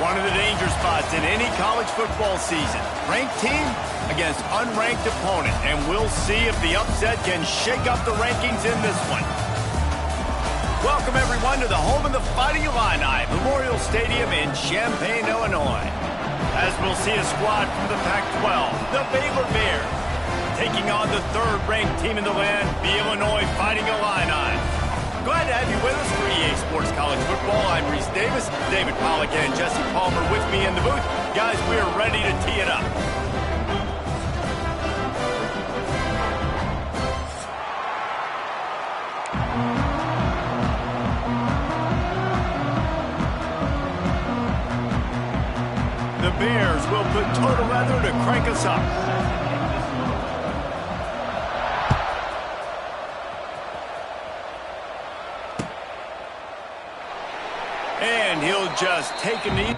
One of the danger spots in any college football season. Ranked team against unranked opponent. And we'll see if the upset can shake up the rankings in this one. Welcome, everyone, to the home of the Fighting Illini, Memorial Stadium in Champaign, Illinois. As we'll see a squad from the Pac-12, the Baylor Bears, taking on the third-ranked team in the land, the Illinois Fighting Illini. Glad to have you with us for EA Sports College Football. I'm Reese Davis, David Pollack, and Jesse Palmer with me in the booth. Guys, we are ready to tee it up. The Bears will put total weather to crank us up. And he'll just take a knee.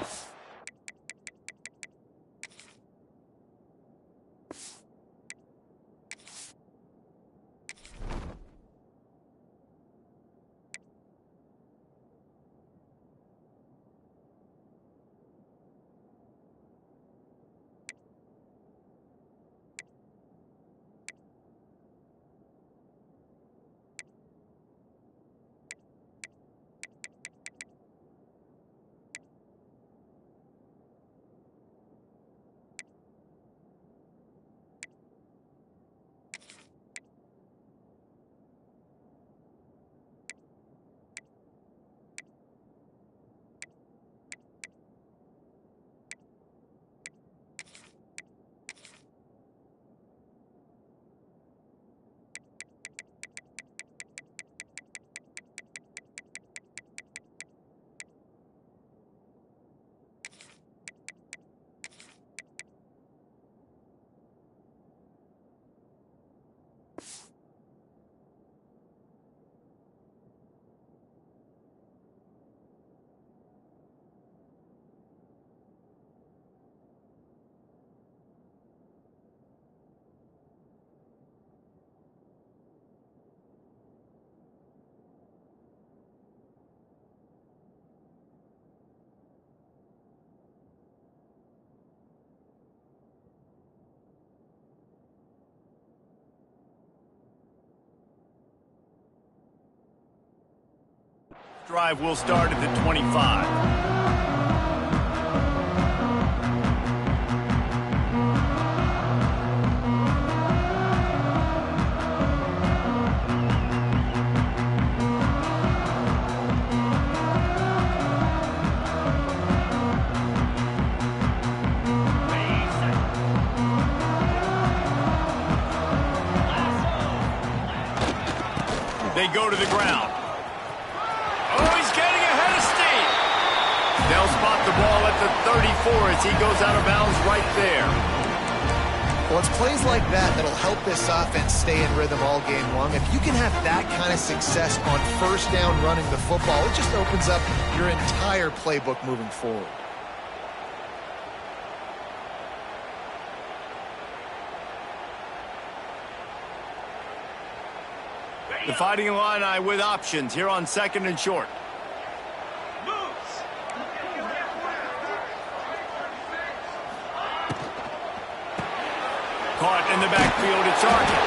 Drive will start at the 25. They go to the ground. They'll spot the ball at the 34 as he goes out of bounds right there. Well, it's plays like that that'll help this offense stay in rhythm all game long. If you can have that kind of success on first down running the football, it just opens up your entire playbook moving forward. The Fighting Illini with options here on second and short. Caught in the backfield, it's Arkin.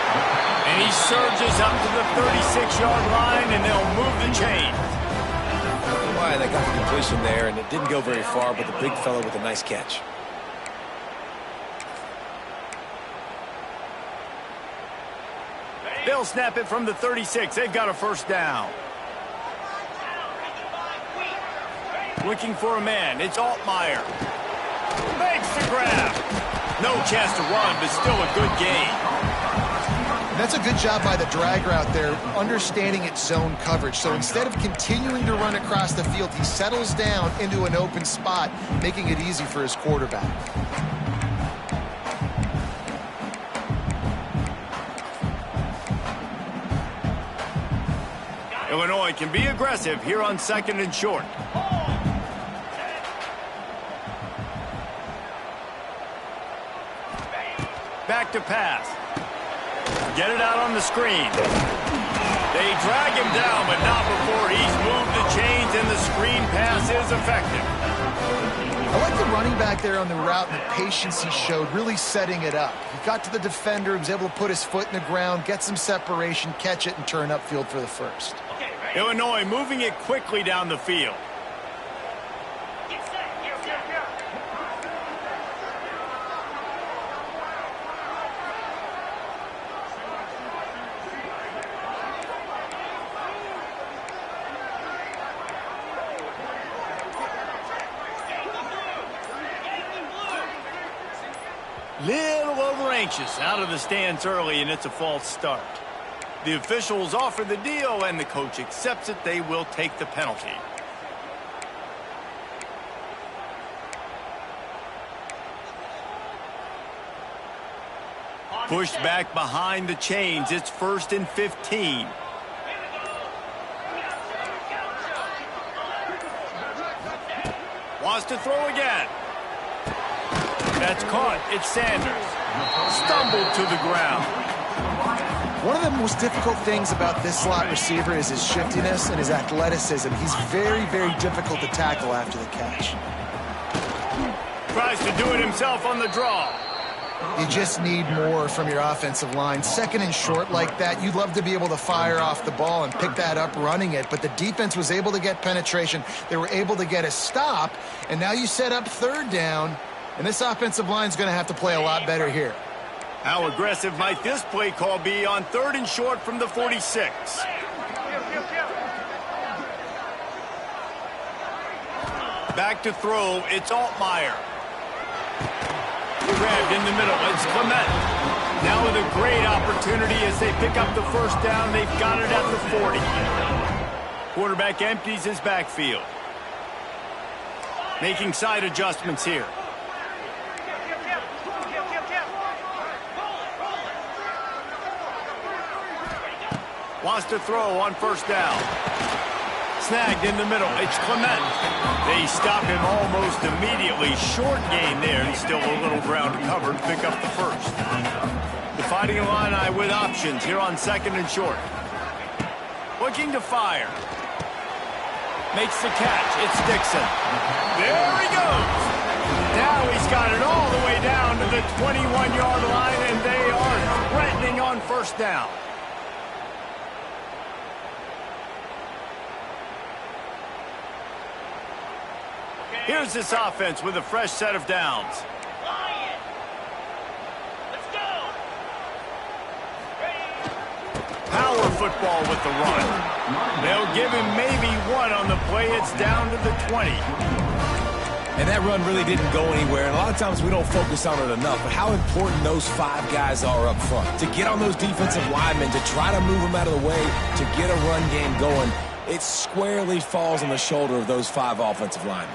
And he surges up to the 36-yard line, and they'll move the chain. Why, they got the completion there, and it didn't go very far, but the big fella with a nice catch. They'll snap it from the 36. They've got a first down. Looking for a man. It's Altmaier. Makes the grab. No chance to run, but still a good gain. And that's a good job by the drag route there, understanding its zone coverage. So instead of continuing to run across the field, he settles down into an open spot, making it easy for his quarterback. Illinois can be aggressive here on second and short. Back to pass. Get it out on the screen. They drag him down, but not before he's moved the chains, and the screen pass is effective. I running back there on the route and the patience he showed, really setting it up. He got to the defender, he was able to put his foot in the ground, get some separation, catch it, and turn upfield for the first. Illinois moving it quickly down the field. Little over anxious out of the stands early, and it's a false start. The officials offer the deal, and the coach accepts it. They will take the penalty. Pushed back behind the chains. It's 1st and 15. Wants to throw again. That's caught. It's Sanders. Stumbled to the ground. One of the most difficult things about this slot receiver is his shiftiness and his athleticism. He's very, very difficult to tackle after the catch. Tries to do it himself on the draw. You just need more from your offensive line. 2nd and short like that, you'd love to be able to fire off the ball and pick that up running it, but the defense was able to get penetration. They were able to get a stop, and now you set up 3rd down, and this offensive line is going to have to play a lot better here. How aggressive might this play call be on 3rd and short from the 46? Back to throw. It's Altmaier. Grabbed in the middle. It's Clement. Now with a great opportunity as they pick up the 1st down. They've got it at the 40. Quarterback empties his backfield. Making side adjustments here. Wants to throw on 1st down. Snagged in the middle. It's Clement. They stop him almost immediately. Short gain there, and still a little ground to cover to pick up the 1st. The Fighting Illini with options here on 2nd and short. Looking to fire. Makes the catch. It's Dixon. There he goes. Now he's got it all the way down to the 21-yard line, and they are threatening on 1st down. Here's this offense with a fresh set of downs. Let's go. Power football with the run. They'll give him maybe 1 on the play. It's down to the 20. And that run really didn't go anywhere. And a lot of times we don't focus on it enough. But how important those 5 guys are up front. To get on those defensive linemen, to try to move them out of the way, to get a run game going, it squarely falls on the shoulder of those 5 offensive linemen.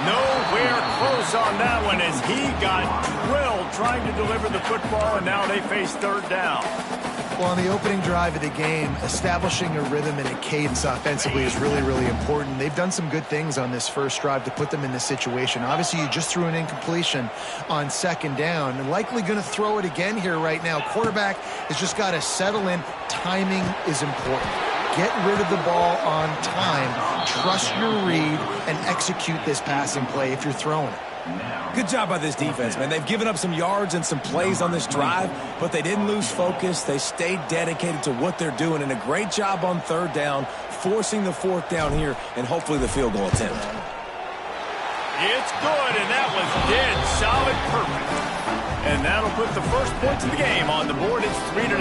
Nowhere close on that one as he got drilled trying to deliver the football, and now they face 3rd down. Well, on the opening drive of the game, establishing a rhythm and a cadence offensively is really, really important. They've done some good things on this 1st drive to put them in this situation. Obviously, you just threw an incompletion on 2nd down, and likely going to throw it again here right now. Quarterback has just got to settle in. Timing is important. Get rid of the ball on time. Trust your read and execute this passing play if you're throwing it. Good job by this defense, man. They've given up some yards and some plays on this drive, but they didn't lose focus. They stayed dedicated to what they're doing, and a great job on 3rd down, forcing the 4th down here, and hopefully the field goal attempt. It's good, and that was dead solid perfect. And that'll put the first points of the game on the board. It's 3-0.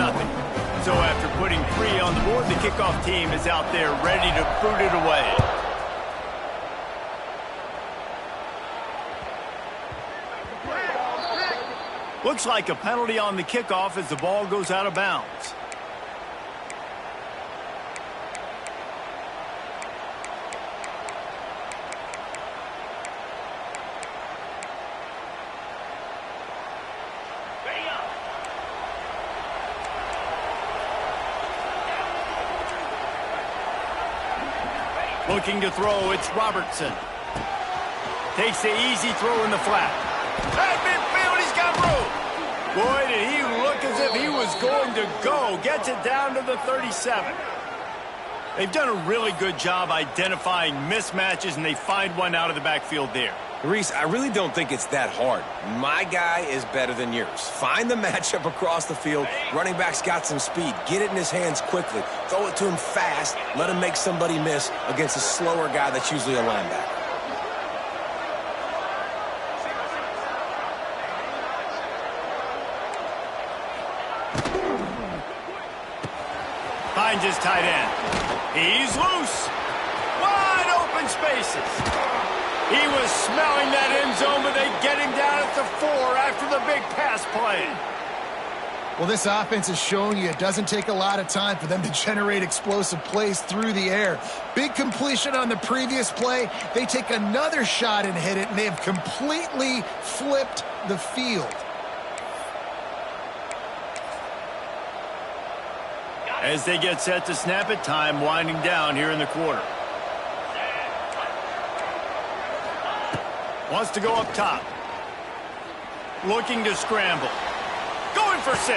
So after putting 3 on the board, the kickoff team is out there ready to boot it away. Looks like a penalty on the kickoff as the ball goes out of bounds. Looking to throw, it's Robertson. Takes the easy throw in the flat. At midfield, he's got room. Boy, did he look as if he was going to go. Gets it down to the 37. They've done a really good job identifying mismatches, and they find one out of the backfield there. Reese, I really don't think it's that hard. My guy is better than yours. Find the matchup across the field. Running back's got some speed. Get it in his hands quickly. Throw it to him fast. Let him make somebody miss against a slower guy that's usually a linebacker. Finds his tight end. He's loose. Wide open spaces. He was smelling that end zone, but they get him down at the 4 after the big pass play. Well, this offense is showing you it doesn't take a lot of time for them to generate explosive plays through the air. Big completion on the previous play. They take another shot and hit it, and they have completely flipped the field. As they get set to snap it, time winding down here in the quarter. Wants to go up top. Looking to scramble. Going for 6.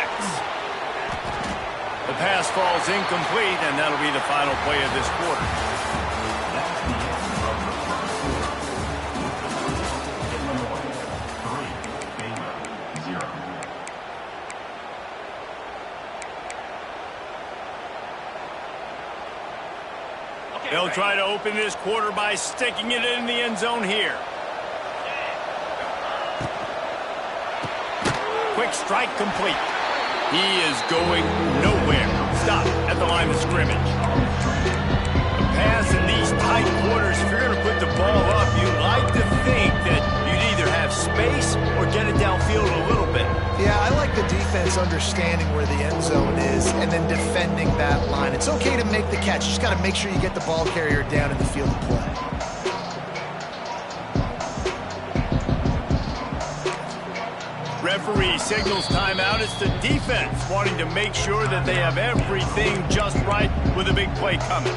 The pass falls incomplete, and that'll be the final play of this quarter. They'll try to open this quarter by sticking it in the end zone here. Quick strike complete. He is going nowhere. Stop at the line of scrimmage. A pass in these tight quarters, if you're going to put the ball up, you'd like to think that you'd either have space or get it downfield a little bit. Yeah, I like the defense understanding where the end zone is and then defending that line. It's okay to make the catch. You just got to make sure you get the ball carrier down in the field of play. Referee signals timeout. It's the defense wanting to make sure that they have everything just right with a big play coming.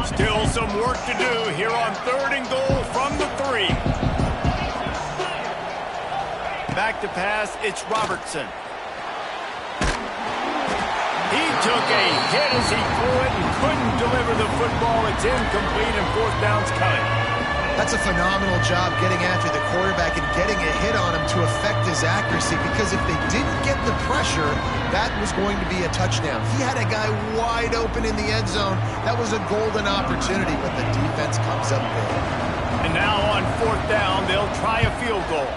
Still some work to do here on 3rd and goal from the 3. Back to pass, it's Robertson. He took a hit as he threw it and couldn't deliver the football. It's incomplete and 4th down's coming. That's a phenomenal job getting after the quarterback and getting a hit on him to affect his accuracy, because if they didn't get the pressure, that was going to be a touchdown. He had a guy wide open in the end zone. That was a golden opportunity, but the defense comes up big. And now on 4th down, they'll try a field goal.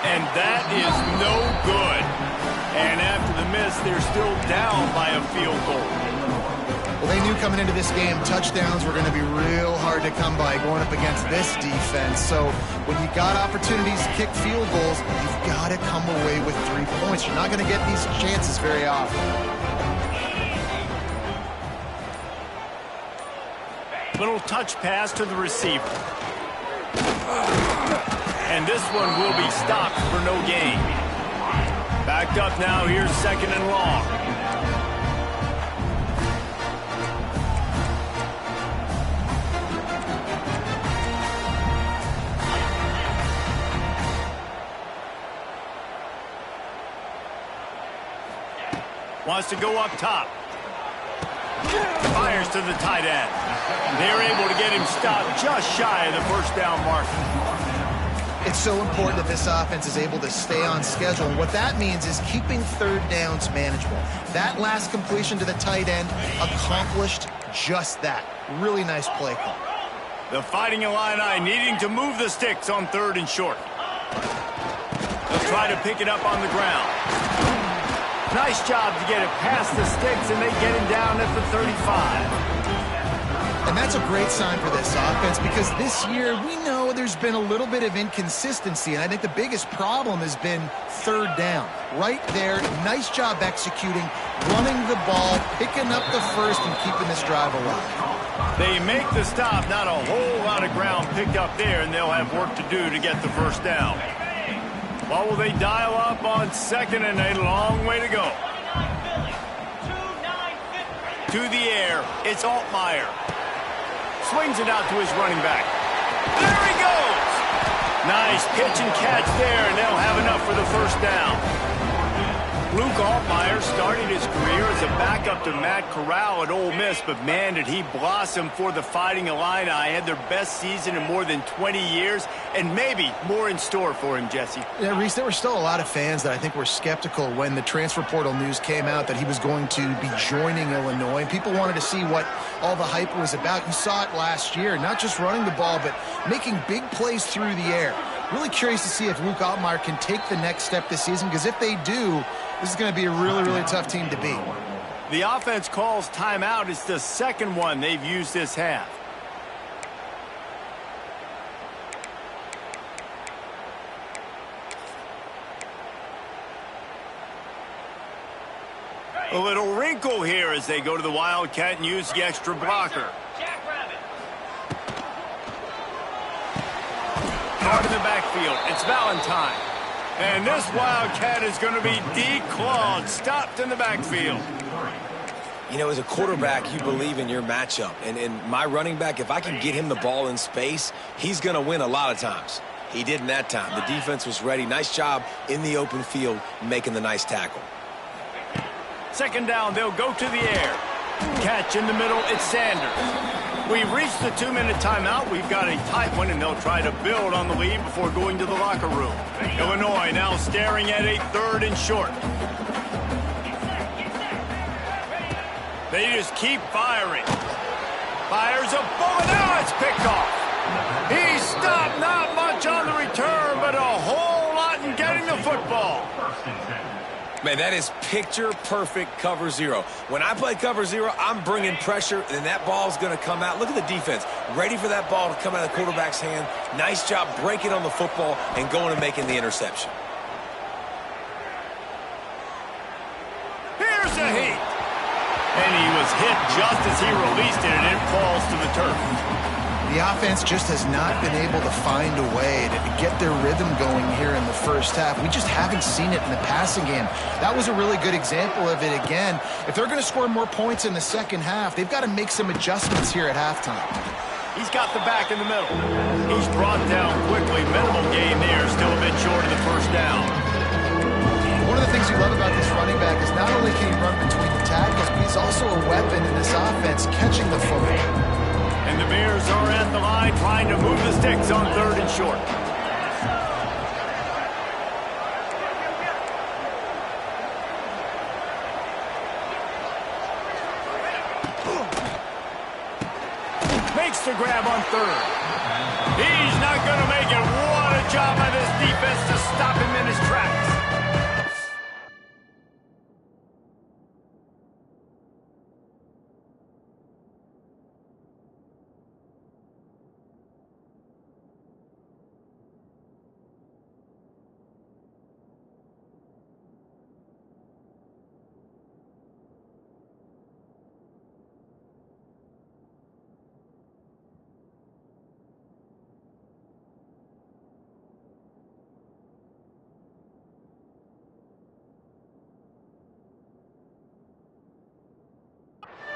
And that is no good. And after the miss, they're still down by a field goal. Well, they knew coming into this game touchdowns were going to be real hard to come by going up against this defense. So when you got opportunities to kick field goals, you've got to come away with 3 points. You're not going to get these chances very often. Little touch pass to the receiver. And this one will be stopped for no gain. Backed up now, here's 2nd and long. Wants to go up top. Fires to the tight end. They're able to get him stopped just shy of the 1st down mark. It's so important that this offense is able to stay on schedule. And what that means is keeping 3rd downs manageable. That last completion to the tight end accomplished just that. Really nice play call. The Fighting Illini needing to move the sticks on 3rd and short. They'll try to pick it up on the ground. Nice job to get it past the sticks, and they get him down at the 35. And that's a great sign for this offense, because this year we know there's been a little bit of inconsistency, and I think the biggest problem has been 3rd down. Right there, nice job executing, running the ball, picking up the 1st, and keeping this drive alive. They make the stop, not a whole lot of ground picked up there, and they'll have work to do to get the 1st down. What will they dial up on 2nd and a long way to go? To the air, it's Altmaier. Swings it out to his running back. There he goes! Nice pitch and catch there, and they'll have enough for the first down. Luke Altmyer started his career as a backup to Matt Corral at Ole Miss, but man, did he blossom for the Fighting Illini. Had their best season in more than 20 years, and maybe more in store for him, Jesse. Yeah, Reese, there were still a lot of fans that I think were skeptical when the transfer portal news came out that he was going to be joining Illinois, and people wanted to see what all the hype was about. You saw it last year, not just running the ball, but making big plays through the air. Really curious to see if Luke Altmyer can take the next step this season, because if they do, this is going to be a really, really tough team to beat. The offense calls timeout. It's the second one they've used this half. A little wrinkle here as they go to the Wildcat and use the extra blocker. Guard in the backfield. It's Valentine. And this Wildcat is going to be declawed, stopped in the backfield. You know, as a quarterback, you believe in your matchup. And my running back, if I can get him the ball in space, he's going to win a lot of times. He didn't that time. The defense was ready. Nice job in the open field making the nice tackle. Second down, they'll go to the air. Catch in the middle, it's Sanders. We've reached the 2-minute timeout. We've got a tight one, and they'll try to build on the lead before going to the locker room. Illinois now staring at a 3rd and short. They just keep firing. Fires a bullet. Now it's picked off. He stopped, not much on the return, but a whole lot in getting the football. Man, that is picture-perfect cover zero. When I play cover zero, I'm bringing pressure, and that ball's going to come out. Look at the defense. Ready for that ball to come out of the quarterback's hand. Nice job breaking on the football and going and making the interception. Here's a heat. And he was hit just as he released it, and it falls to the turf. The offense just has not been able to find a way to get their rhythm going here in the first half. We just haven't seen it in the passing game. That was a really good example of it again. If they're going to score more points in the second half, they've got to make some adjustments here at halftime. He's got the back in the middle. He's brought down quickly. Minimal gain there, still a bit short of the first down. One of the things you love about this running back is not only can he run between the tackles, but he's also a weapon in this offense catching the football. And the Bears are at the line trying to move the sticks on 3rd and short. Makes the grab on 3rd. He's not going to make it. What a job by this defense to stop him in his tracks.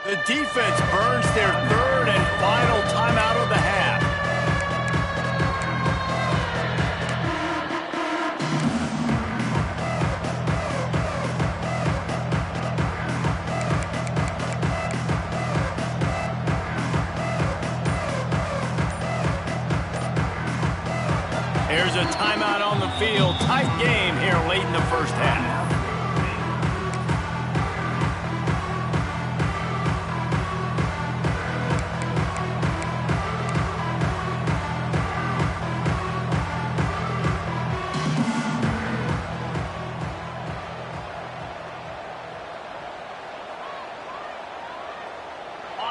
The defense burns their 3rd and final timeout of the half. Here's a timeout on the field. Tight game here late in the first half.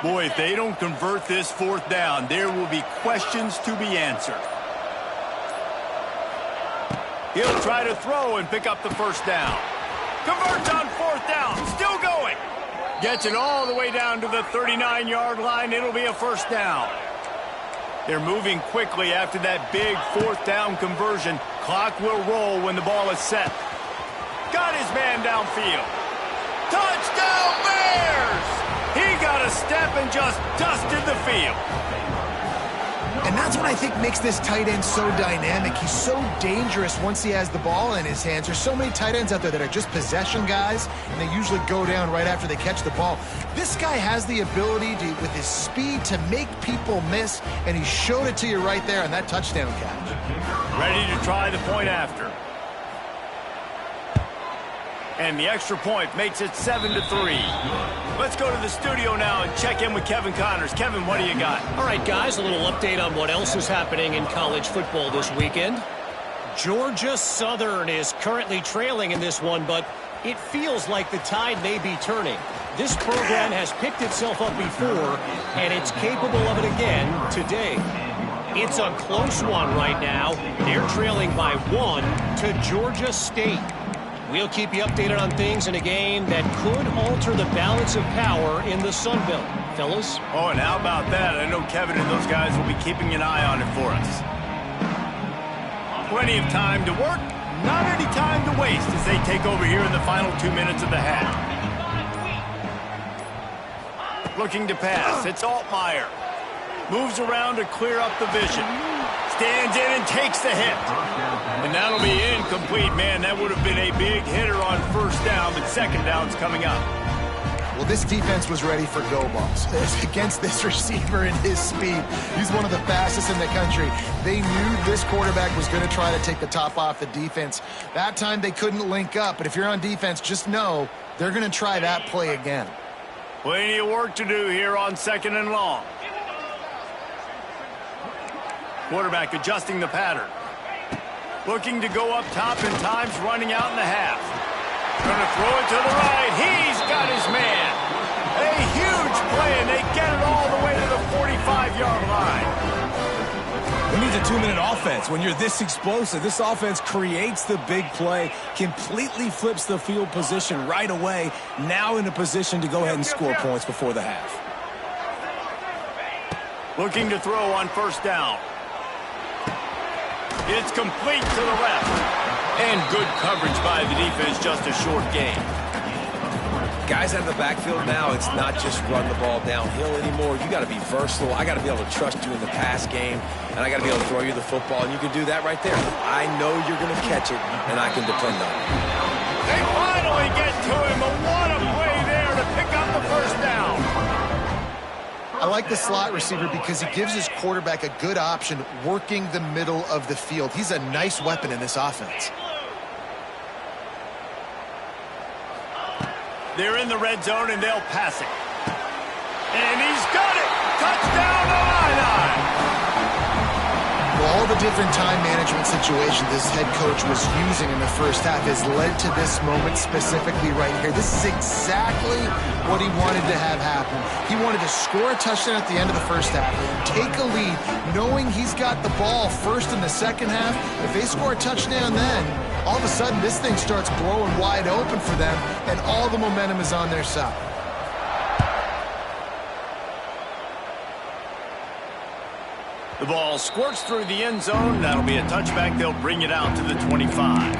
Boy, if they don't convert this 4th down, there will be questions to be answered. He'll try to throw and pick up the first down. Converts on 4th down, still going. Gets it all the way down to the 39-yard line. It'll be a first down. They're moving quickly after that big 4th down conversion. Clock will roll when the ball is set. Got his man downfield. Touchdown Bears! He got a step step and just dusted the field. And that's what I think makes this tight end so dynamic. He's so dangerous once he has the ball in his hands. There's so many tight ends out there that are just possession guys, and they usually go down right after they catch the ball. This guy has the ability to, with his speed, to make people miss, and he showed it to you right there on that touchdown catch. Ready to try the point after. And the extra point makes it 7-3. Let's go to the studio now and check in with Kevin Connors. Kevin, what do you got? All right, guys, a little update on what else is happening in college football this weekend. Georgia Southern is currently trailing in this one, but it feels like the tide may be turning. This program has picked itself up before, and it's capable of it again today. It's a close one right now. They're trailing by 1 to Georgia State. We'll keep you updated on things in a game that could alter the balance of power in the Sun Belt. Fellas? Oh, and how about that? I know Kevin and those guys will be keeping an eye on it for us. Plenty of time to work, not any time to waste as they take over here in the final 2 minutes of the half. Looking to pass. It's Altmaier. Moves around to clear up the vision. Stands in and takes the hit. And that'll be incomplete. Man, that would have been a big hitter on first down, but second down's coming up. Well, this defense was ready for go balls. Against this receiver and his speed, he's one of the fastest in the country. They knew this quarterback was going to try to take the top off the defense. That time they couldn't link up, but if you're on defense, just know they're going to try that play again. Plenty of work to do here on 2nd and long. Quarterback adjusting the pattern. Looking to go up top, and time's running out in the half. Going to throw it to the right. He's got his man. A huge play, and they get it all the way to the 45-yard line. It means a 2-minute offense. When you're this explosive, this offense creates the big play, completely flips the field position right away, now in a position to go ahead and score points before the half. Looking to throw on first down. It's complete to the left. And good coverage by the defense, just a short gain. Guys out of the backfield now, it's not just run the ball downhill anymore. You got to be versatile. I got to be able to trust you in the pass game, and I got to be able to throw you the football, and you can do that right there. I know you're going to catch it, and I can depend on it. They finally get to him, but what a play there to pick up the first down. I like the slot receiver because he gives his quarterback a good option working the middle of the field. He's a nice weapon in this offense. They're in the red zone, and they'll pass it. And he's got it! Touchdown, Illini! Well, all the different time management situations this head coach was using in the first half has led to this moment specifically right here. This is exactly what he wanted to have happen. He wanted to score a touchdown at the end of the first half, take a lead, knowing he's got the ball first in the second half. If they score a touchdown then, all of a sudden this thing starts blowing wide open for them, and all the momentum is on their side. The ball squirts through the end zone. That'll be a touchback. They'll bring it out to the 25.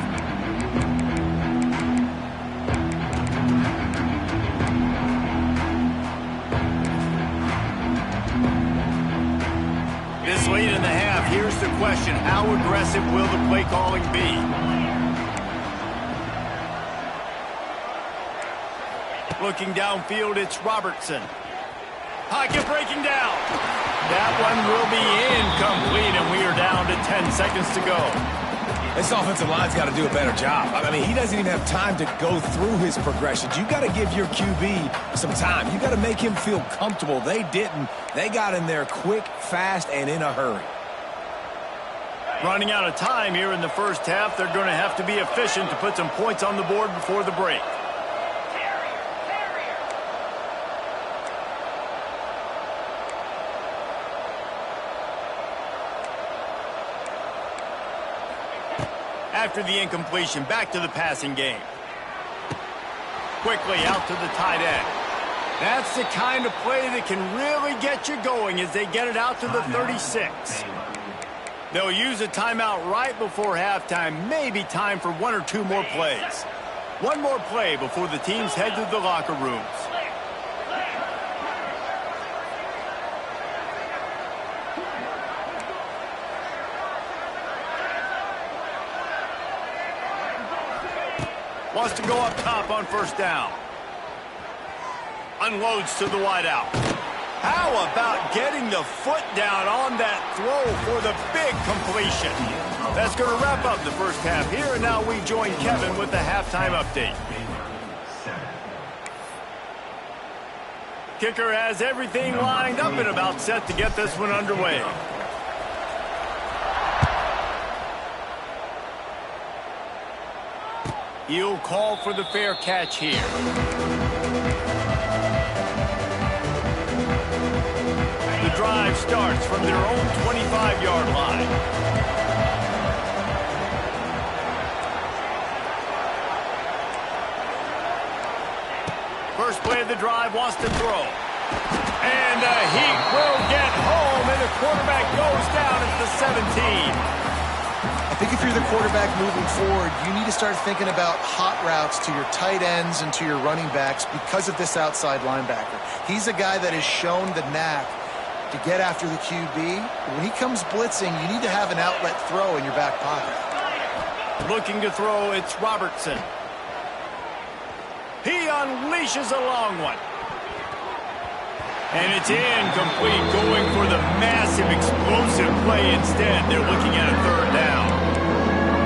This late in the half, here's the question. How aggressive will the play calling be? Looking downfield, it's Robertson. Pocket breaking down. That one will be incomplete, and we are down to 10 seconds to go. This offensive line's got to do a better job. I mean, he doesn't even have time to go through his progressions. You got to give your QB some time. You got to make him feel comfortable. They didn't. They got in there quick, fast, and in a hurry. Running out of time here in the first half. They're going to have to be efficient to put some points on the board before the break. After the incompletion, back to the passing game. Quickly out to the tight end. That's the kind of play that can really get you going as they get it out to the 36. They'll use a timeout right before halftime. Maybe time for one or two more plays. One more play before the teams head to the locker rooms. Wants to go up top on first down. Unloads to the wideout. How about getting the foot down on that throw for the big completion? That's going to wrap up the first half here, and now we join Kevin with the halftime update. Kicker has everything lined up and about set to get this one underway. He'll call for the fair catch here. The drive starts from their own 25-yard line. First play of the drive, wants to throw. And he will get home, and the quarterback goes down at the 17. I think if you're the quarterback moving forward, you need to start thinking about hot routes to your tight ends and to your running backs because of this outside linebacker. He's a guy that has shown the knack to get after the QB. When he comes blitzing, you need to have an outlet throw in your back pocket. Looking to throw, it's Robertson. He unleashes a long one. And it's incomplete, going for the massive explosive play instead. They're looking at a third down.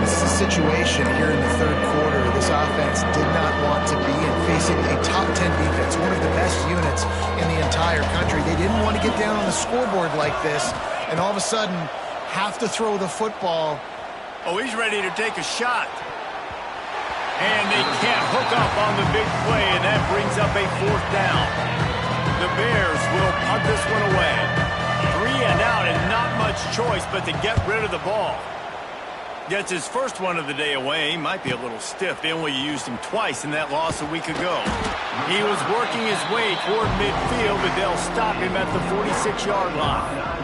This is a situation here in the third quarter this offense did not want to be in, facing a top 10 defense, one of the best units in the entire country. They didn't want to get down on the scoreboard like this and all of a sudden have to throw the football. Oh, he's ready to take a shot. And they can't hook up on the big play, and that brings up a fourth down. The Bears will punt this one away. 3 and out and not much choice but to get rid of the ball. Gets his first one of the day away. Might be a little stiff. They only used him twice in that loss a week ago. He was working his way toward midfield, but they'll stop him at the 46-yard line.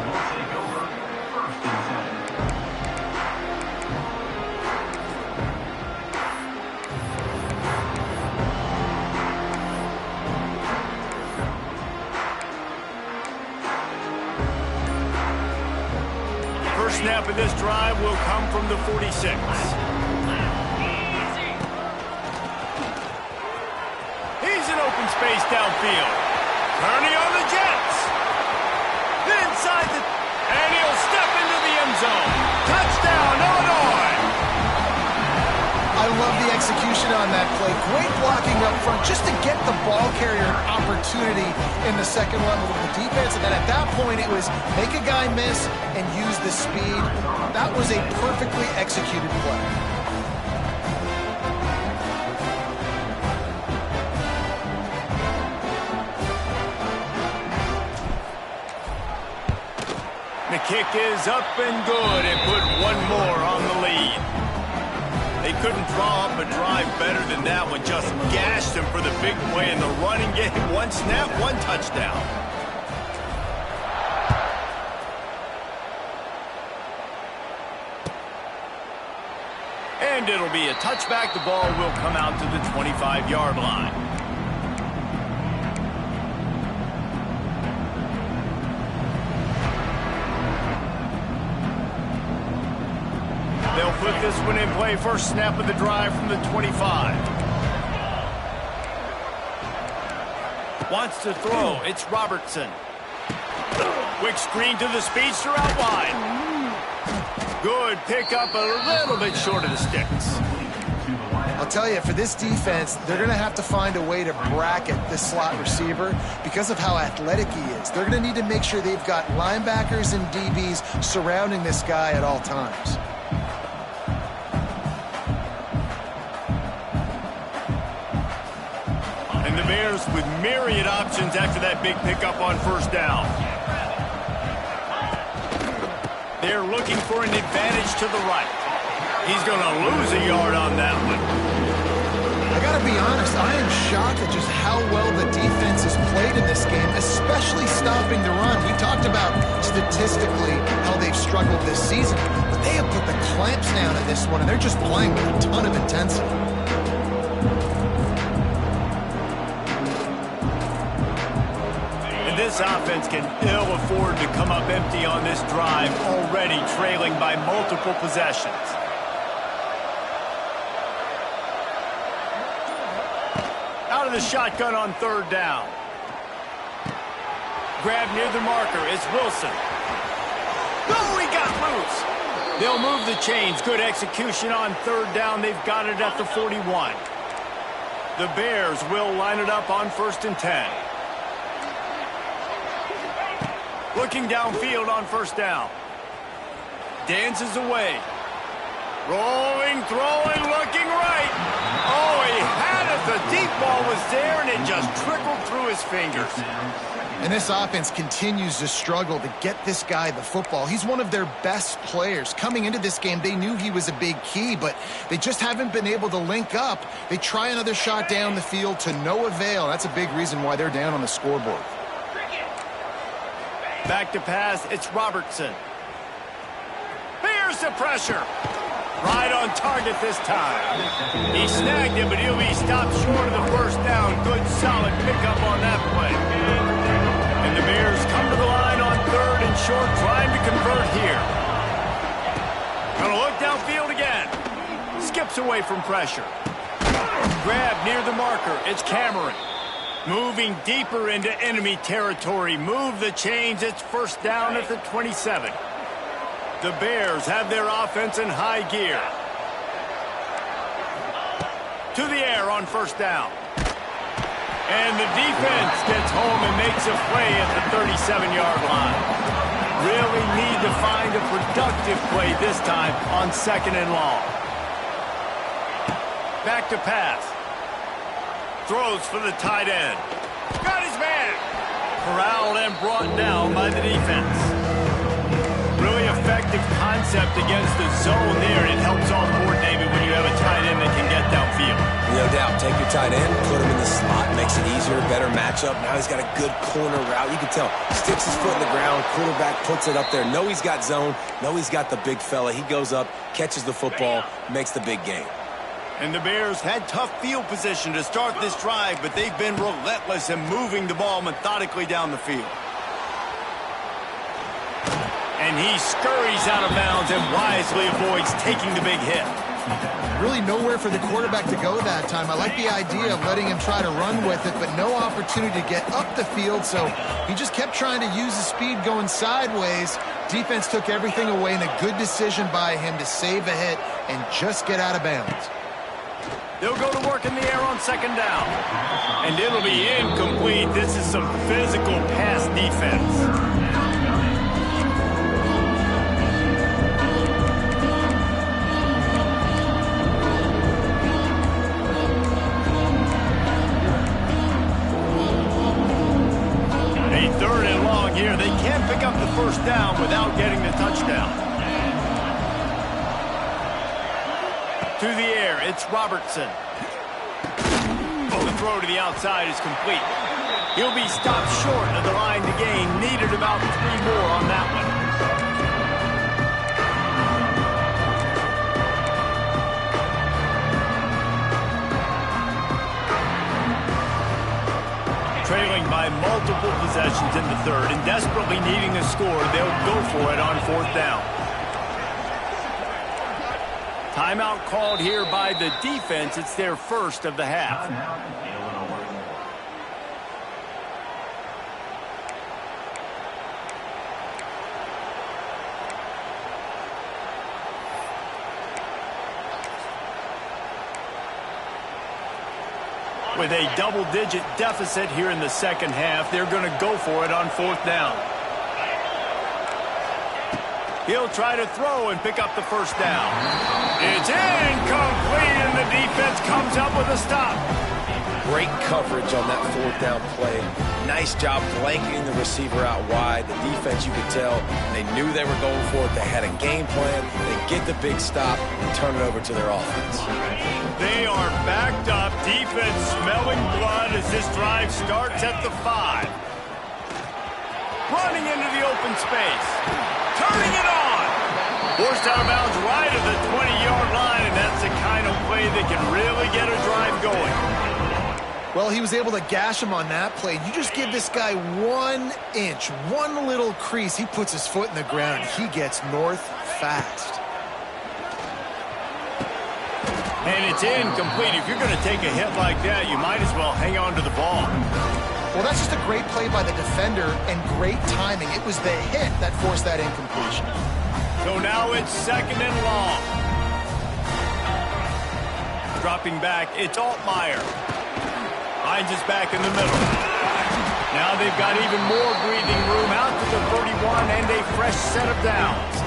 Snap of this drive will come from the 46. He's in open space downfield. Kearney on the Jets. Inside the... And he'll step into the end zone. Touchdown, Illinois. I love the execution on that play. Great blocking up front just to get the ball carrier an opportunity in the second level of the defense. And then at that point, it was make a guy miss and use the speed. That was a perfectly executed play. The kick is up and good and put one more on the lead. They couldn't draw up a drive better than that one. Just gashed him for the big play in the running game. One snap, one touchdown. And it'll be a touchback. The ball will come out to the 25-yard line. They'll put this one in play. First snap of the drive from the 25. Wants to throw. It's Robertson. Quick screen to the speedster out wide. Good pickup, a little bit short of the sticks. I'll tell you, for this defense, they're going to have to find a way to bracket this slot receiver because of how athletic he is. They're going to need to make sure they've got linebackers and DBs surrounding this guy at all times. And the Bears with myriad options after that big pickup on first down. They're looking for an advantage to the right. He's going to lose a yard on that one. I got to be honest, I am shocked at just how well the defense has played in this game, especially stopping the run. We talked about statistically how they've struggled this season, but they have put the clamps down in this one, and they're just playing with a ton of intensity. This offense can ill afford to come up empty on this drive, already trailing by multiple possessions. out of the shotgun on third down. Grab near the marker. It's Wilson. Oh, he got loose. They'll move the chains. Good execution on third down. They've got it at the 41. The Bears will line it up on 1st and 10. Looking downfield on 1st down. Dances away. Rolling, throwing, looking right. Oh, he had it. The deep ball was there, and it just trickled through his fingers. And this offense continues to struggle to get this guy the football. He's one of their best players. Coming into this game, they knew he was a big key, but they just haven't been able to link up. They try another shot down the field to no avail. That's a big reason why they're down on the scoreboard. Back to pass, it's Robertson. Here's the pressure. Right on target this time. He snagged it, but he'll be stopped short of the 1st down. Good, solid pickup on that play. And the Bears come to the line on 3rd and short, trying to convert here. Gonna look downfield again. Skips away from pressure. Grab near the marker. It's Cameron. Moving deeper into enemy territory. Move the chains. It's 1st down at the 27. The Bears have their offense in high gear. To the air on 1st down. And the defense gets home and makes a play at the 37-yard line. Really need to find a productive play this time on 2nd and long. Back to pass. Throws for the tight end. Got his man. Corralled and brought down by the defense. Really effective concept against the zone there. It helps all the more, David, when you have a tight end that can get downfield. No doubt. Take your tight end, put him in the slot, makes it easier, better matchup. Now he's got a good corner route. You can tell. Sticks his foot in the ground, quarterback puts it up there. Know he's got zone. Know he's got the big fella. He goes up, catches the football, makes the big game. And the Bears had tough field position to start this drive, but they've been relentless in moving the ball methodically down the field. And he scurries out of bounds and wisely avoids taking the big hit. Really nowhere for the quarterback to go that time. I like the idea of letting him try to run with it, but no opportunity to get up the field, so he just kept trying to use his speed going sideways. Defense took everything away, and a good decision by him to save a hit and just get out of bounds. They'll go to work in the air on 2nd down. And it'll be incomplete. This is some physical pass defense. A 3rd and long here. They can't pick up the 1st down without getting the touchdown. To the air, it's Robertson. The throw to the outside is complete. He'll be stopped short of the line to gain. Needed about 3 more on that one. Trailing by multiple possessions in the 3rd and desperately needing a score, they'll go for it on 4th down. Timeout called here by the defense. It's their first of the half. With a double-digit deficit here in the 2nd half, they're going to go for it on 4th down. He'll try to throw and pick up the 1st down. It's incomplete, and the defense comes up with a stop. Great coverage on that 4th down play. Nice job blanketing the receiver out wide. The defense, you could tell, they knew they were going for it. They had a game plan. They get the big stop and turn it over to their offense. They are backed up. Defense smelling blood as this drive starts at the 5. Running into the open space. Turning it on. Forced out of bounds right at the 20-yard line, and that's the kind of play that can really get a drive going. Well, he was able to gash him on that play. You just give this guy 1 inch, one little crease. He puts his foot in the ground. He gets north fast. And it's incomplete. If you're going to take a hit like that, you might as well hang on to the ball. Well, that's just a great play by the defender and great timing. It was the hit that forced that incompletion. So now it's 2nd and long. Dropping back, it's Altmaier. Hines is back in the middle. Now they've got even more breathing room out to the 31 and a fresh set of downs.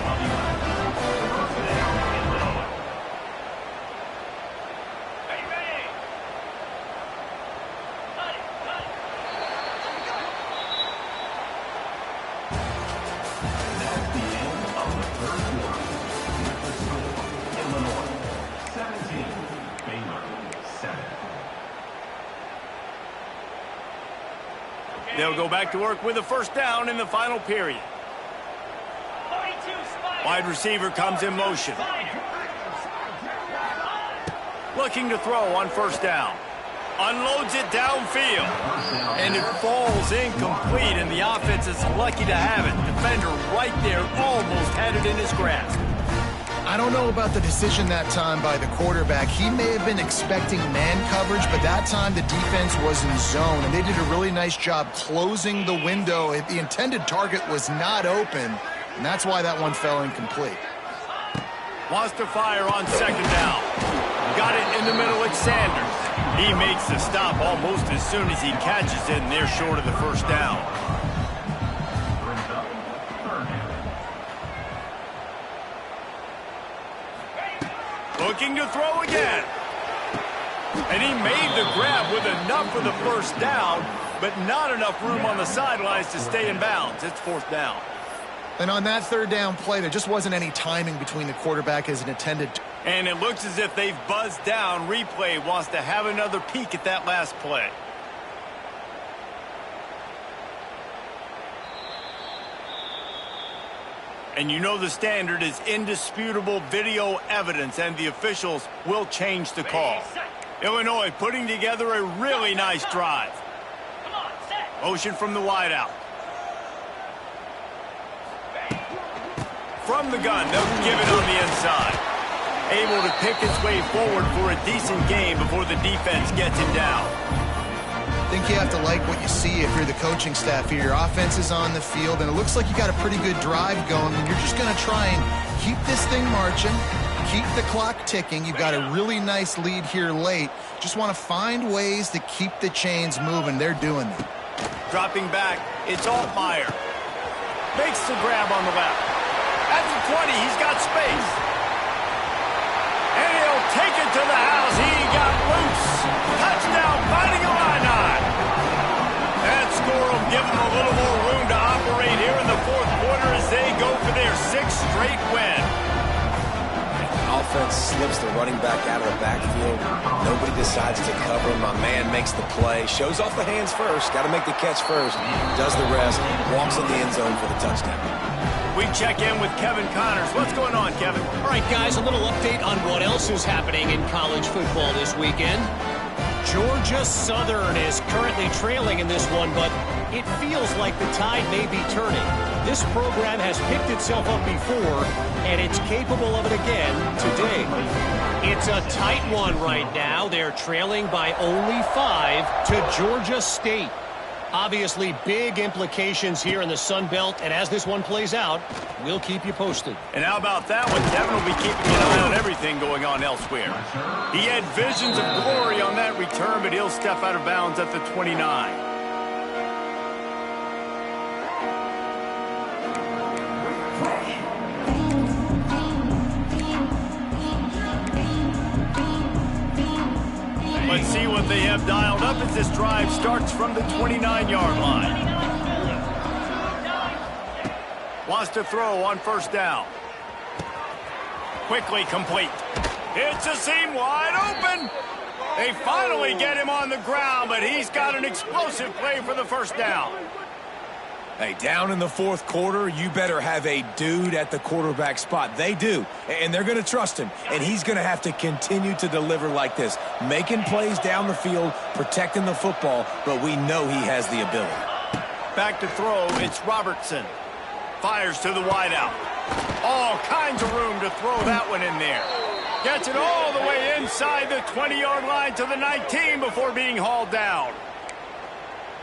They'll go back to work with a first down in the final period. Wide receiver comes in motion. Looking to throw on first down. Unloads it downfield. And it falls incomplete, and the offense is lucky to have it. Defender right there almost had it in his grasp. I don't know about the decision that time by the quarterback. He may have been expecting man coverage, but that time the defense was in zone, and they did a really nice job closing the window. The intended target was not open, and that's why that one fell incomplete. Wants to fire on second down. Got it in the middle at Sanders. He makes the stop almost as soon as he catches it, and they're short of the first down. Looking to throw again. And he made the grab with enough for the first down, but not enough room on the sidelines to stay in bounds. It's fourth down. And on that third down play, there just wasn't any timing between the quarterback as it intended. And it looks as if they've buzzed down. Replay wants to have another peek at that last play. And you know the standard is indisputable video evidence, and the officials will change the call. Illinois putting together a really nice drive. Motion from the wideout. From the gun, they'll give it on the inside. Able to pick his way forward for a decent game before the defense gets him down. I think you have to like what you see if you're the coaching staff here. Your offense is on the field, and it looks like you got a pretty good drive going, and you're just going to try and keep this thing marching, keep the clock ticking. You've got a really nice lead here late. Just want to find ways to keep the chains moving. They're doing that. Dropping back, it's Altmaier. Makes the grab on the left. At the 20, he's got space. And he'll take it to the house. He got loose. Touchdown, Fighting Illini. That score will give them a little more room to operate here in the fourth quarter as they go for their 6th straight win. Offense slips the running back out of the backfield. Nobody decides to cover him. My man makes the play. Shows off the hands first. Got to make the catch first. Does the rest. Walks in the end zone for the touchdown. We check in with Kevin Connors. What's going on, Kevin? All right, guys, a little update on what else is happening in college football this weekend. Georgia Southern is currently trailing in this one, but it feels like the tide may be turning. This program has picked itself up before, and it's capable of it again today. It's a tight one right now. They're trailing by only 5 to Georgia State. Obviously, big implications here in the Sun Belt, and as this one plays out, we'll keep you posted. And how about that one? Kevin will be keeping an eye on everything going on elsewhere. He had visions of glory on that return, but he'll step out of bounds at the 29. Let's see what they have dialed up as this drive starts from the 29-yard line. Wants to throw on first down. Quickly complete. It's a seam wide open. They finally get him on the ground, but he's got an explosive play for the first down. Hey, down in the fourth quarter, you better have a dude at the quarterback spot. They do, and they're going to trust him, and he's going to have to continue to deliver like this, making plays down the field, protecting the football, but we know he has the ability. Back to throw, it's Robertson. Fires to the wideout. All kinds of room to throw that one in there. Gets it all the way inside the 20-yard line to the 19 before being hauled down.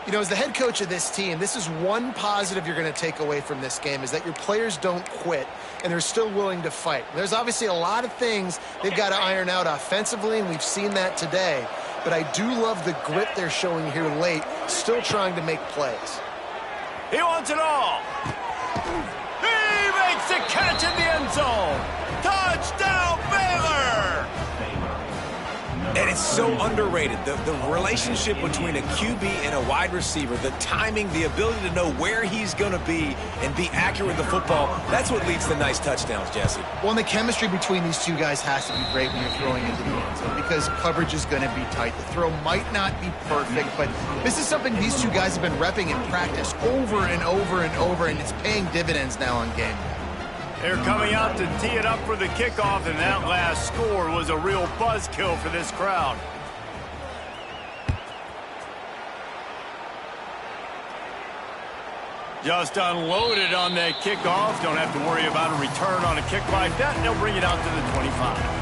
You know, as the head coach of this team, this is one positive you're going to take away from this game, is that your players don't quit and they're still willing to fight. There's obviously a lot of things they've got to iron out offensively, and we've seen that today. But I do love the grit they're showing here late, still trying to make plays. He wants it all. He makes the catch in the end zone. Touchdown, Baylor! And it's so underrated. The relationship between a QB and a wide receiver, the timing, the ability to know where he's going to be and be accurate with the football, that's what leads to nice touchdowns, Jesse. Well, and the chemistry between these two guys has to be great when you're throwing into the end zone, because coverage is going to be tight. The throw might not be perfect, but this is something these two guys have been repping in practice over and over and over, and it's paying dividends now on game day. They're coming out to tee it up for the kickoff, and that last score was a real buzzkill for this crowd. Just unloaded on that kickoff. Don't have to worry about a return on a kick like that. They'll bring it out to the 25.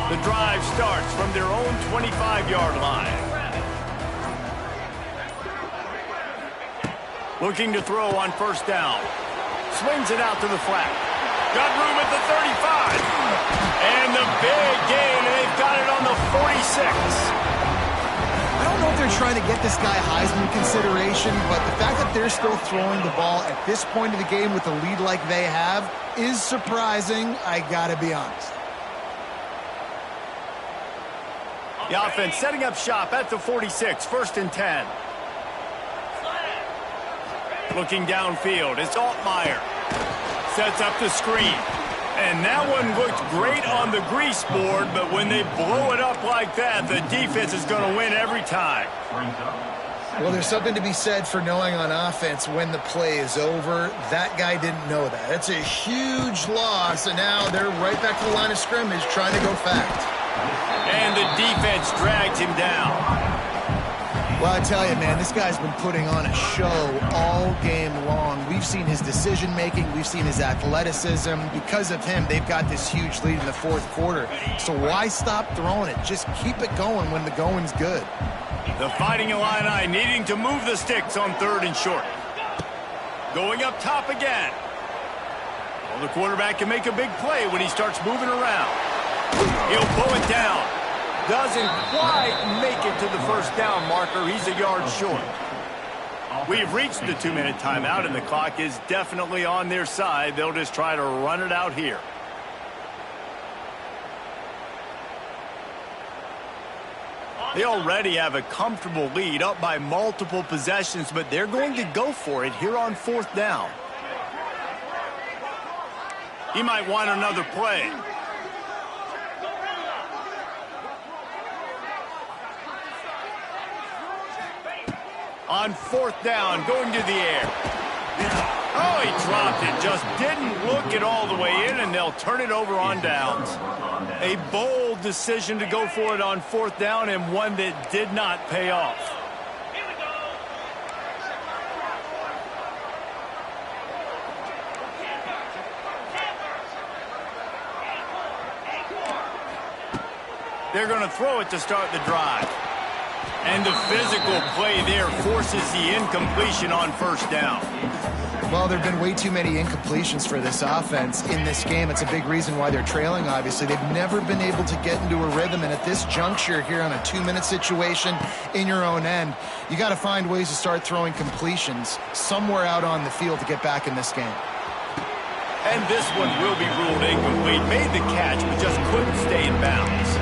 The drive starts from their own 25-yard line. Looking to throw on first down. Swings it out to the flat. Got room at the 35. And the big gain, and they've got it on the 46. I don't know if they're trying to get this guy Heisman consideration, but the fact that they're still throwing the ball at this point of the game with a lead like they have is surprising, I gotta be honest. The offense setting up shop at the 46, 1st and 10. Looking downfield, it's Altmaier. Sets up the screen. And that one looked great on the grease board, but when they blow it up like that, the defense is going to win every time. Well, there's something to be said for knowing on offense when the play is over. That guy didn't know that. That's a huge loss, and now they're right back to the line of scrimmage trying to go fast. And the defense drags him down. Well, I tell you, man, this guy's been putting on a show all game long. We've seen his decision-making. We've seen his athleticism. Because of him, they've got this huge lead in the 4th quarter. So why stop throwing it? Just keep it going when the going's good. The Fighting Illini needing to move the sticks on 3rd and short. Going up top again. Well, the quarterback can make a big play when he starts moving around. He'll pull it down. Doesn't quite make it to the first down marker. He's a yard short. We've reached the 2-minute timeout, and the clock is definitely on their side. They'll just try to run it out here. They already have a comfortable lead, up by multiple possessions, but they're going to go for it here on 4th down. He might want another play. On 4th down, going to the air. Oh, he dropped it. Just didn't look it all the way in, and they'll turn it over on downs. A bold decision to go for it on 4th down, and one that did not pay off. They're going to throw it to start the drive. And the physical play there forces the incompletion on 1st down. Well, there have been way too many incompletions for this offense in this game. It's a big reason why they're trailing, obviously. They've never been able to get into a rhythm, and at this juncture here on a 2-minute situation in your own end, you got to find ways to start throwing completions somewhere out on the field to get back in this game. And this one will be ruled incomplete. Made the catch, but just couldn't stay in bounds.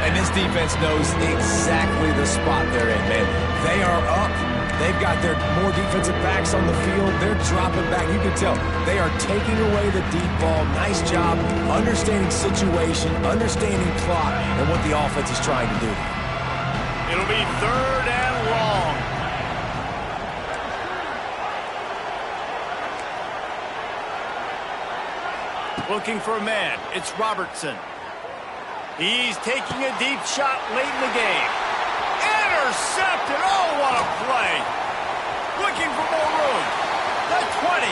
And this defense knows exactly the spot they're in, man. They are up. They've got their more defensive backs on the field. They're dropping back. You can tell they are taking away the deep ball. Nice job understanding situation, understanding clock, and what the offense is trying to do. It'll be 3rd and long. Looking for a man. It's Robertson. He's taking a deep shot late in the game. And intercepted. Oh, what a play. Looking for more room. The 20.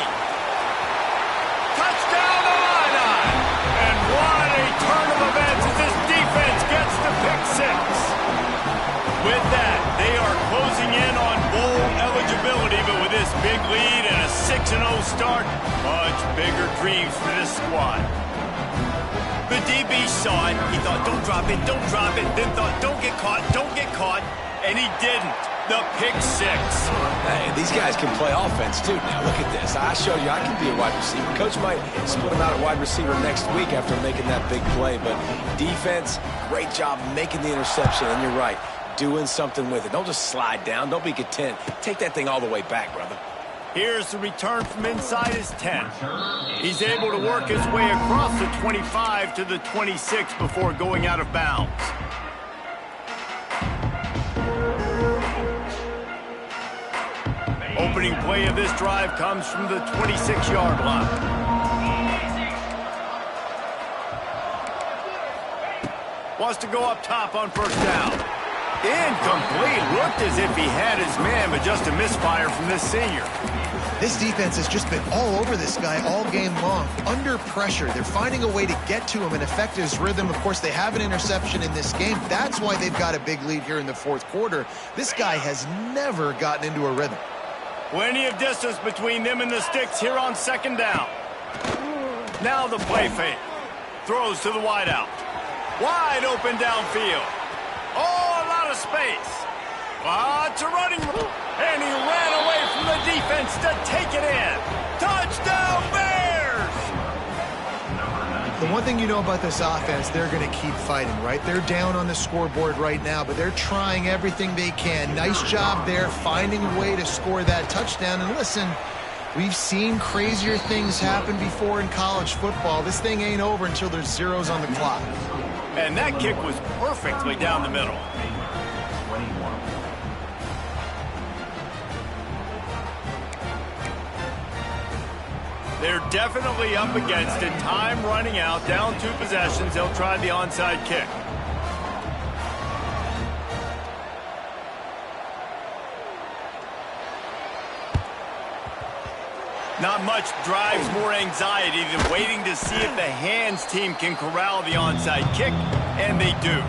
Touchdown to Illini. And what a turn of events as this defense gets the pick six. With that, they are closing in on bowl eligibility, but with this big lead and a 6-0 start, much bigger dreams for this squad. The DB saw it. He thought, don't drop it, then thought, don't get caught, and he didn't. The pick six. Hey, these guys can play offense, too. Now, look at this. I showed you I can be a wide receiver. Coach might split him out at wide receiver next week after making that big play, but defense, great job making the interception, and you're right, doing something with it. Don't just slide down. Don't be content. Take that thing all the way back, brother. Here's the return from inside his 10. He's able to work his way across the 25 to the 26 before going out of bounds. Opening play of this drive comes from the 26-yard line. Wants to go up top on first down. Incomplete. Looked as if he had his man, but just a misfire from this senior. This defense has just been all over this guy all game long. Under pressure, they're finding a way to get to him and affect his rhythm. Of course, they have an interception in this game. That's why they've got a big lead here in the fourth quarter. This guy has never gotten into a rhythm. Plenty of distance between them and the sticks here on second down. Now the play fake. Throws to the wideout. Wide open downfield. Oh, a lot of space. It's a running. And he ran away from the defense to take it in. Touchdown, Bears! The one thing you know about this offense, they're going to keep fighting, right? They're down on the scoreboard right now, but they're trying everything they can. Nice job there, finding a way to score that touchdown. And listen, we've seen crazier things happen before in college football. This thing ain't over until there's zeros on the clock. And that kick was perfectly down the middle. They're definitely up against it. Time running out. Down 2 possessions. They'll try the onside kick. Not much drives more anxiety than waiting to see if the hands team can corral the onside kick, and they do.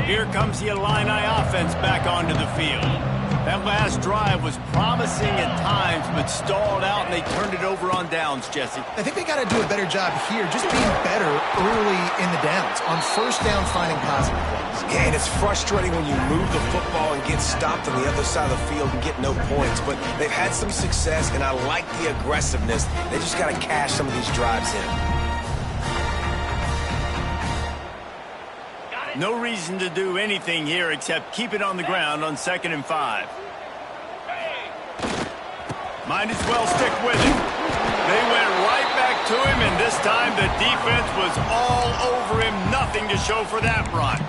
Here comes the Illini offense back onto the field. That last drive was promising at times, but stalled out, and they turned it over on downs, Jesse. I think they got to do a better job here, just being better early in the downs. On first down, finding positive plays. Yeah, and it's frustrating when you move the football and get stopped on the other side of the field and get no points. But they've had some success, and I like the aggressiveness. They just got to cash some of these drives in. No reason to do anything here except keep it on the ground on 2nd and 5. Might as well stick with it. They went right back to him, and this time the defense was all over him. Nothing to show for that run.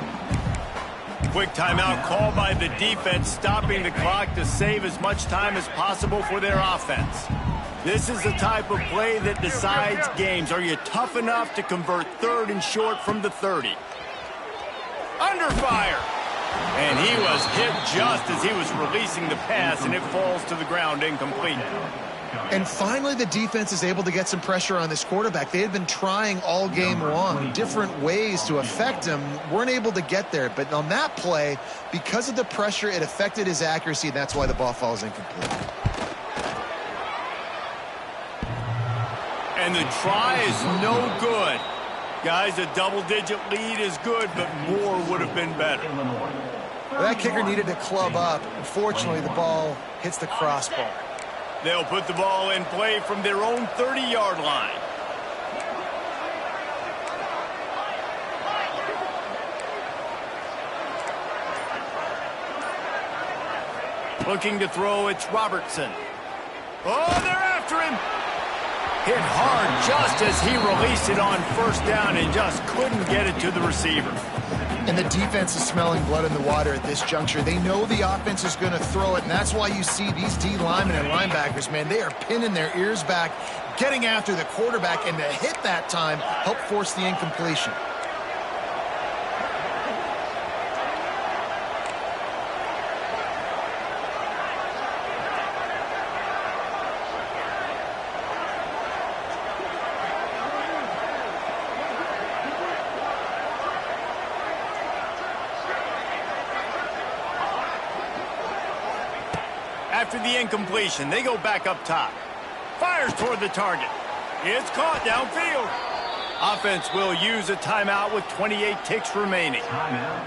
Quick timeout called by the defense, stopping the clock to save as much time as possible for their offense. This is the type of play that decides games. Are you tough enough to convert 3rd and short from the 30? Under fire. And he was hit just as he was releasing the pass, and it falls to the ground incomplete. And finally, the defense is able to get some pressure on this quarterback. They had been trying all game long, different ways to affect him, weren't able to get there. But on that play, because of the pressure, it affected his accuracy, and that's why the ball falls incomplete. And the try is no good. Guys, a double-digit lead is good, but more would have been better. Well, that kicker needed to club up. Unfortunately, the ball hits the crossbar. They'll put the ball in play from their own 30-yard line. Looking to throw, it's Robertson. Oh, they're after him. Hit hard just as he released it on first down and just couldn't get it to the receiver. And the defense is smelling blood in the water at this juncture. They know the offense is going to throw it, and that's why you see these D linemen and linebackers, man, they are pinning their ears back, getting after the quarterback, and to hit that time, help force the incompletion. After the incompletion, they go back up top. Fires toward the target. It's caught downfield. Offense will use a timeout with 28 ticks remaining.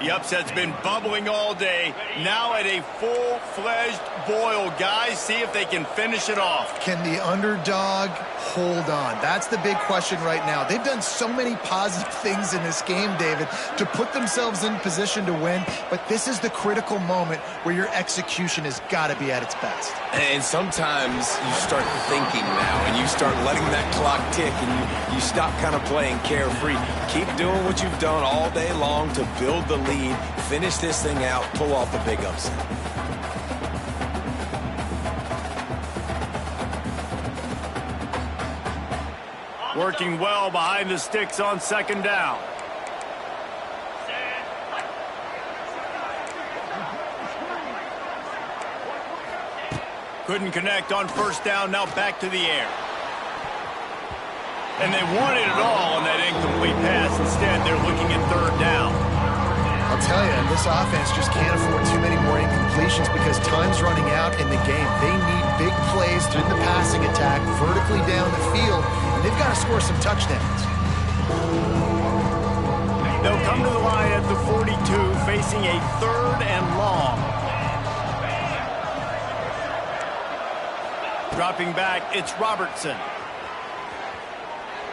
The upset's been bubbling all day. Now at a full-fledged boil. Guys, see if they can finish it off. Can the underdog hold on? That's the big question right now. They've done so many positive things in this game, David, to put themselves in position to win. But this is the critical moment where your execution has got to be at its best. And sometimes you start thinking now, and you start letting that clock tick, and you stop kind of playing carefree. Keep doing what you've done all day long to build the lead, finish this thing out, pull off the big upset. Working well behind the sticks on second down. Couldn't connect on first down, now back to the air. And they wanted it all on that incomplete pass. Instead, they're looking at third down. I'll tell you, this offense just can't afford too many more incompletions because time's running out in the game. They need big plays through the passing attack, vertically down the field, and they've got to score some touchdowns. They'll come to the line at the 42, facing a third and long. Dropping back, it's Robertson.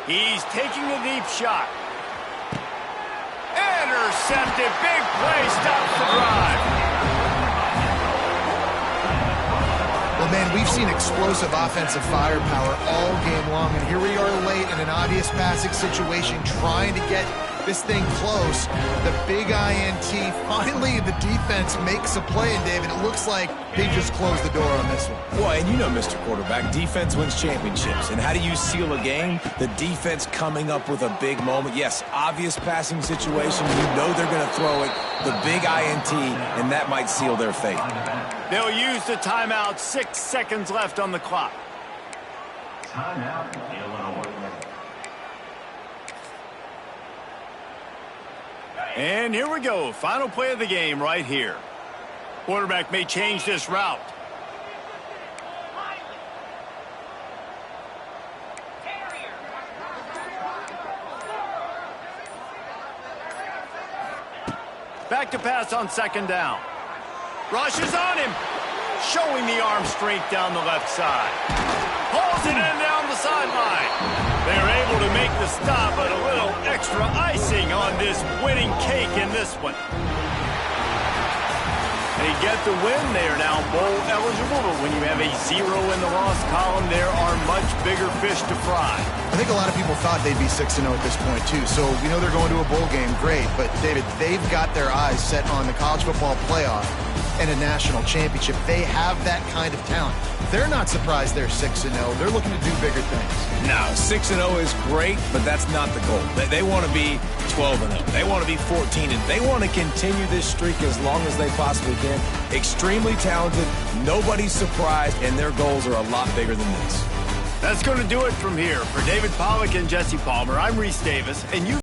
He's taking a deep shot. Intercepted. Big play. Stops the drive. Well, man, we've seen explosive offensive firepower all game long, and here we are late in an obvious passing situation trying to get this thing close. The big INT. Finally, the defense makes a play, and David, it looks like they just closed the door on this one. Well, and you know, Mr. Quarterback, defense wins championships. And how do you seal a game? The defense coming up with a big moment. Yes, obvious passing situation. You know they're going to throw it. The big INT, and that might seal their fate. They'll use the timeout. 6 seconds left on the clock. Timeout, Illinois. And here we go. Final play of the game right here. Quarterback may change this route. Back to pass on second down. Rushes on him. Showing the arm strength down the left side. Pulls it in down the sideline. They're able to make the stop, but a little extra icing on this winning cake in this one. They get the win. They are now bowl eligible, but when you have a 0 in the loss column, there are much bigger fish to fry. I think a lot of people thought they'd be 6-0 at this point, too. So we know they're going to a bowl game. Great. But, David, they've got their eyes set on the college football playoff and a national championship. They have that kind of talent. They're not surprised they're 6-0. They're looking to do bigger things. No, 6-0 is great, but that's not the goal. They want to be 12-0. They want to be 14-0. They want to continue this streak as long as they possibly can. Extremely talented. Nobody's surprised, and their goals are a lot bigger than this. That's going to do it from here. For David Pollack and Jesse Palmer, I'm Reese Davis, and you